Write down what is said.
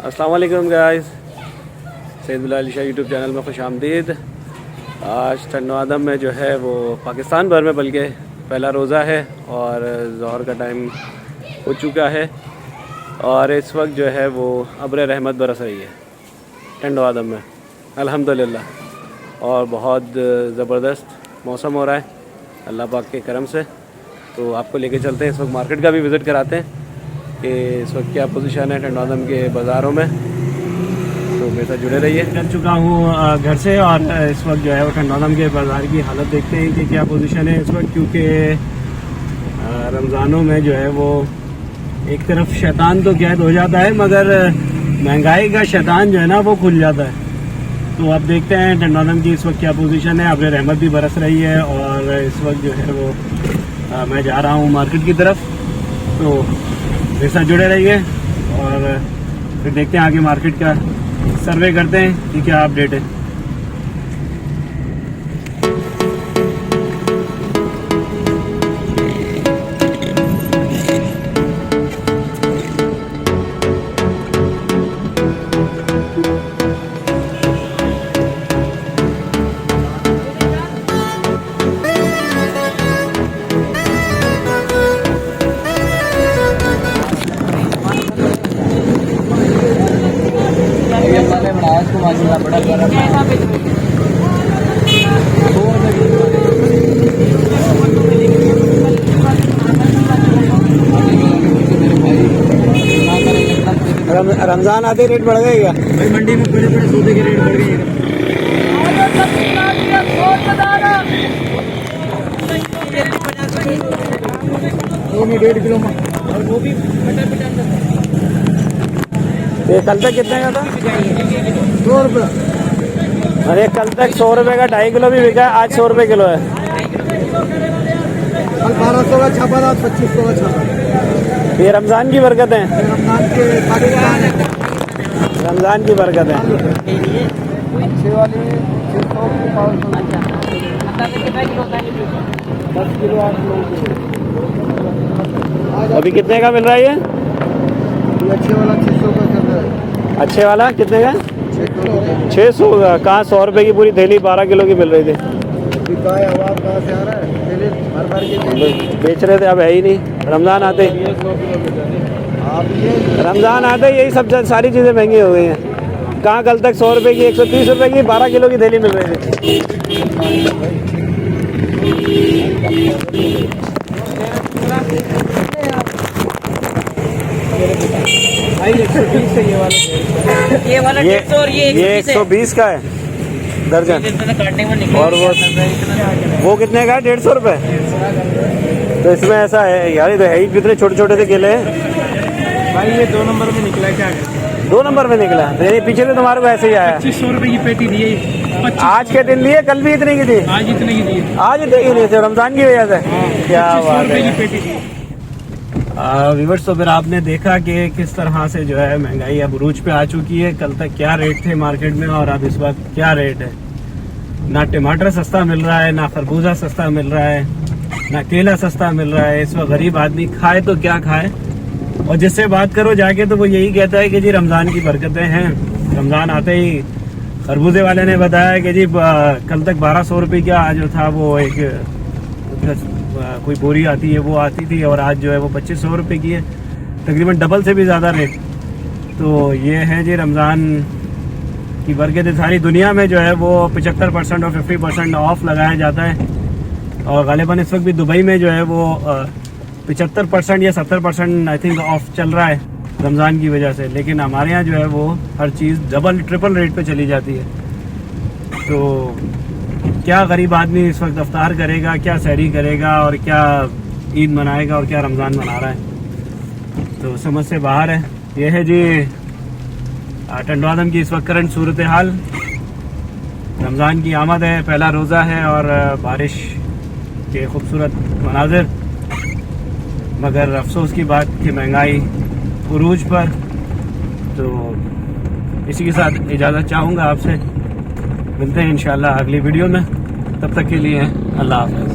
अस्सलाम वालेकुम guys, Syed Bilal Shah YouTube channel में खुश आमदीद। आज टन्नो आदम में जो है वो पाकिस्तान भर में बल्कि पहला रोज़ा है और ज़ोहर का टाइम हो चुका है और इस वक्त जो है वो अब्र रहमत बरस रही है टन्नो आदम में अल्हम्दुलिल्लाह। और बहुत ज़बरदस्त मौसम हो रहा है अल्लाह पाक के करम से। तो आपको लेके चलते हैं, इस वक्त मार्केट का भी विज़िट कराते हैं कि इस वक्त क्या पोजीशन है टन्नो आदम के बाज़ारों में। तो मेरे साथ जुड़े रहिए। चल चुका हूँ घर से और इस वक्त जो है वो टन्नो आदम के बाज़ार की हालत देखते हैं कि क्या पोजीशन है इस वक्त, क्योंकि रमज़ानों में जो है वो एक तरफ शैतान तो कैद हो जाता है मगर महंगाई का शैतान जो है ना वो खुल जाता है। तो अब देखते हैं टन्नो आदम की इस वक्त क्या पोजीशन है। अब्र रहमत भी बरस रही है और इस वक्त जो है वो मैं जा रहा हूँ मार्केट की तरफ। तो मेरे साथ जुड़े रहिए और फिर देखते हैं आगे मार्केट का सर्वे करते हैं कि क्या अपडेट है। रमज़ान आते रेट बढ़ गए क्या भाई? मंडी में बड़े बड़े सौदे के रेट बढ़ गए। वो में 1.5 किलो और वो भी ये कल तक कितने का था? 100 रुपये। अरे कल तक 100 रुपये का 2.5 किलो भी बिका, आज 100 रुपये किलो है। कल 1200 का छापा था, 2500 का छापा। ये रमज़ान की बरकत है, रमज़ान की बरकत है। अच्छे वाले 600 किलो 8 किलो। अभी कितने का मिल रहा है ये? अच्छे वाला 600 का चल रहा है। अच्छे वाला कितने का? 600 का। कहाँ 100 रुपये की पूरी थैली 12 किलो की मिल रही थी। कहाँ से आ रहा है? बेच रहे थे, अब है ही नहीं। रमज़ान आते यही सब सारी चीज़ें महंगी हो गई हैं। कहाँ कल तक 100 रुपये की 130 रुपये की 12 किलो की थैली मिल रही थी। ये 120 का है दर्जन। और वो कितने का है? 150 रुपये। तो इसमें ऐसा है यार, तो है ही कितने छोटे छोटे से केले हैं भाई। ये 2 नंबर में निकला है। क्या 2 नंबर में निकला? तो ये पीछे से तुम्हारे को ऐसे ही आया। 2500 रुपये की पेटी दी आज के दिन लिए, कल भी इतने की थी, आज इतने की दी। आज इतने की नहीं थे रमज़ान की वजह से। क्या बात है। व्यूअर्स, तो फिर आपने देखा कि किस तरह से जो है महंगाई अब अरूज पे आ चुकी है। कल तक क्या रेट थे मार्केट में और अब इस वक्त क्या रेट है। ना टमाटर सस्ता मिल रहा है, ना खरबूजा सस्ता मिल रहा है, ना केला सस्ता मिल रहा है। इस वक्त गरीब आदमी खाए तो क्या खाए। और जिससे बात करो जाके तो वो यही कहता है कि जी रमज़ान की बरकतें हैं। रमज़ान आते ही खरबूजे वाले ने बताया कि जी कल तक 1200 रुपये का जो था वो एक कोई बोरी आती है वो आती थी और आज जो है वो 2500 रुपये की है, तकरीबन डबल से भी ज़्यादा रेट। तो ये है जी रमज़ान की बरकत। सारी दुनिया में जो है वो 75% और 50% ऑफ लगाया जाता है और गालिबन इस वक्त भी दुबई में जो है वो 75% या 70% आई थिंक ऑफ चल रहा है रमज़ान की वजह से। लेकिन हमारे यहाँ जो है वो हर चीज़ डबल ट्रिपल रेट पे चली जाती है। तो क्या गरीब आदमी इस वक्त इफ्तार करेगा, क्या सहरी करेगा और क्या ईद मनाएगा और क्या रमज़ान मना रहा है। तो समझ से बाहर है। यह है जी टन्नो आदम की इस वक्त करंट सूरत हाल। रमज़ान की आमद है, पहला रोज़ा है और बारिश के खूबसूरत मनाजिर। मगर अफसोस की बात कि महंगाई उरूज पर। तो इसी के साथ इजाज़त चाहूँगा आपसे। मिलते हैं इंशाल्लाह अगली वीडियो में। तब तक के लिए अल्लाह हाफ़िज़।